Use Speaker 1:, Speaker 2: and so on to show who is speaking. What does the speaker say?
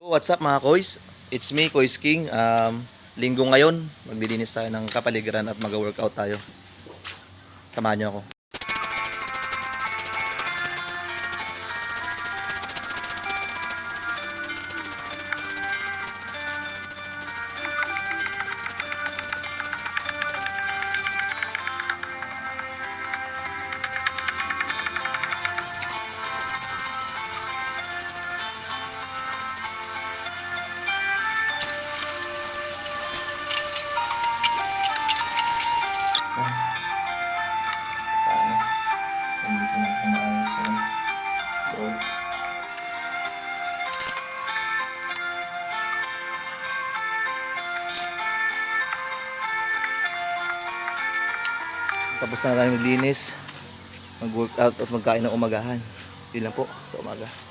Speaker 1: What's up mga koys? It's me, Koys King. Linggo ngayon, maglilinis tayo ng kapaligiran at mag-workout tayo. Samahan nyo ako. Tapos na tayo maglinis, mag-workout at magkain ng umagahan. Yun lang po sa umaga.